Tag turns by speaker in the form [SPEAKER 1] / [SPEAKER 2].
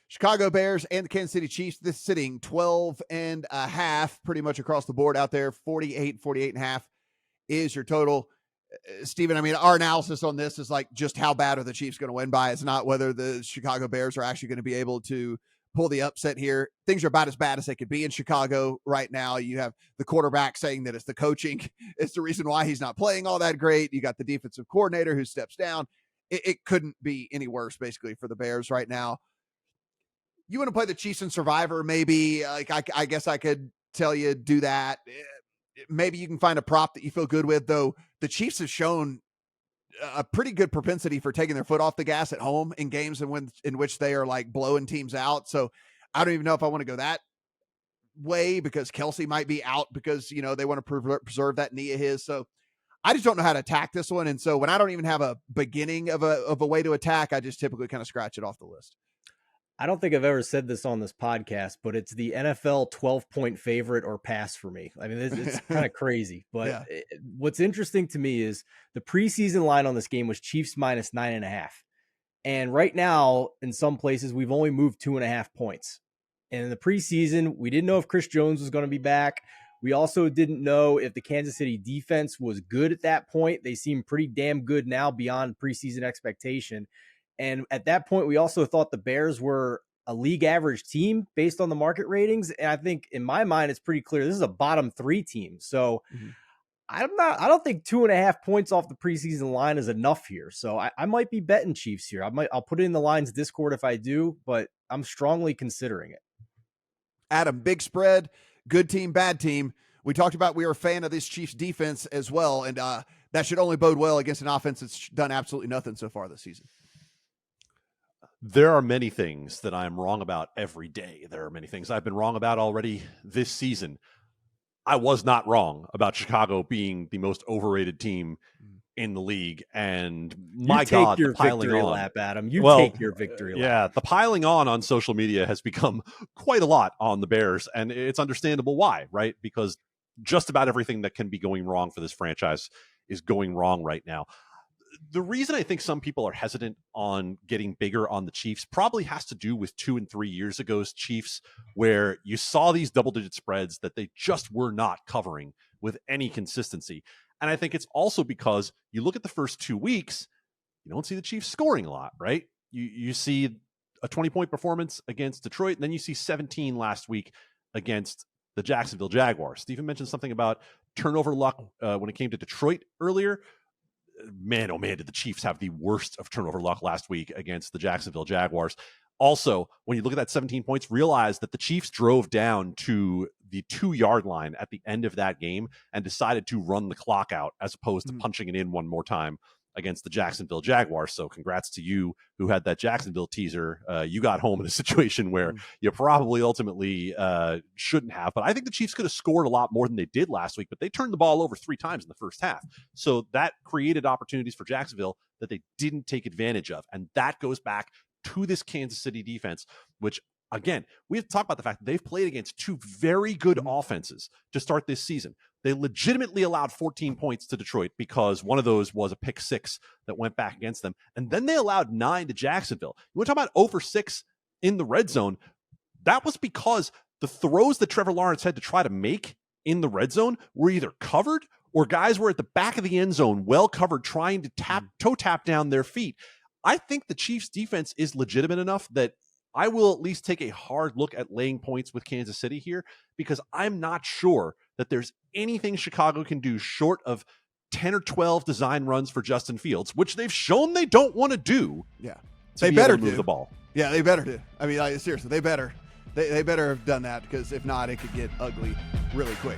[SPEAKER 1] Chicago Bears and the Kansas City Chiefs. This sitting 12.5 pretty much across the board out there. 48.5 is your total. Steven, I mean, our analysis on this is like just how bad are the Chiefs going to win by. It's not whether the Chicago Bears are actually going to be able to pull the upset here. Things are about as bad as they could be in Chicago right now. You have the quarterback saying that it's the coaching. It's the reason why he's not playing all that great. You got the defensive coordinator who steps down. It couldn't be any worse, basically, for the Bears right now. You want to play the Chiefs in Survivor, maybe. Like I guess I could tell you do that. Maybe you can find a prop that you feel good with, though. The Chiefs have shown a pretty good propensity for taking their foot off the gas at home in games in which they are like blowing teams out. So I don't even know if I want to go that way because Kelsey might be out because, you know, they want to preserve that knee of his. So I just don't know how to attack this one. And so when I don't even have a beginning of a way to attack, I just typically kind of scratch it off the list.
[SPEAKER 2] I don't think I've ever said this on this podcast, but it's the NFL 12-point favorite or pass for me. I mean, it's kind of crazy. But yeah. What's interesting to me is the preseason line on this game was Chiefs minus 9.5. And right now, in some places, we've only moved 2.5 points. And in the preseason, we didn't know if Chris Jones was going to be back. We also didn't know if the Kansas City defense was good at that point. They seem pretty damn good now beyond preseason expectation. And at that point, we also thought the Bears were a league average team based on the market ratings. And I think in my mind, it's pretty clear this is a bottom 3 team. So I don't think 2.5 points off the preseason line is enough here. So I might be betting Chiefs here. I'll put it in the lines Discord if I do, but I'm strongly considering it.
[SPEAKER 1] Adam, big spread, good team, bad team. We talked about we were a fan of this Chiefs defense as well. And that should only bode well against an offense that's done absolutely nothing so far this season.
[SPEAKER 3] There are many things that I'm wrong about every day. There are many things I've been wrong about already this season. I was not wrong about Chicago being the most overrated team in the league. And my God,
[SPEAKER 2] the piling on. Lap, Adam. Take your victory lap.
[SPEAKER 3] Yeah, the piling on social media has become quite a lot on the Bears, and it's understandable why, right? Because just about everything that can be going wrong for this franchise is going wrong right now. The reason I think some people are hesitant on getting bigger on the Chiefs probably has to do with 2 and 3 years ago's Chiefs, where you saw these double-digit spreads that they just were not covering with any consistency. And I think it's also because you look at the first 2 weeks, you don't see the Chiefs scoring a lot, right? You see a 20-point performance against Detroit, and then you see 17 last week against the Jacksonville Jaguars. Stephen mentioned something about turnover luck when it came to Detroit earlier. Man, oh man, did the Chiefs have the worst of turnover luck last week against the Jacksonville Jaguars. Also, when you look at that 17 points, realize that the Chiefs drove down to the 2-yard line at the end of that game and decided to run the clock out as opposed to punching it in one more time against the Jacksonville Jaguars. So congrats to you who had that Jacksonville teaser. You got home in a situation where you probably ultimately shouldn't have. But I think the Chiefs could have scored a lot more than they did last week, but they turned the ball over 3 times in the first half. So that created opportunities for Jacksonville that they didn't take advantage of. And that goes back to this Kansas City defense, which, again, we have to talk about the fact that they've played against 2 very good offenses to start this season. They legitimately allowed 14 points to Detroit because one of those was a pick 6 that went back against them. And then they allowed 9 to Jacksonville. You want to talk about 0 for 6 in the red zone? That was because the throws that Trevor Lawrence had to try to make in the red zone were either covered or guys were at the back of the end zone, well covered, trying to toe tap down their feet. I think the Chiefs defense is legitimate enough that I will at least take a hard look at laying points with Kansas City here, because I'm not sure that there's anything Chicago can do short of 10 or 12 design runs for Justin Fields, which they've shown they don't want to do.
[SPEAKER 1] Yeah. They better move
[SPEAKER 3] the ball.
[SPEAKER 1] Yeah, they better do. I mean, seriously, they better. They better have done that, because if not, it could get ugly really quick.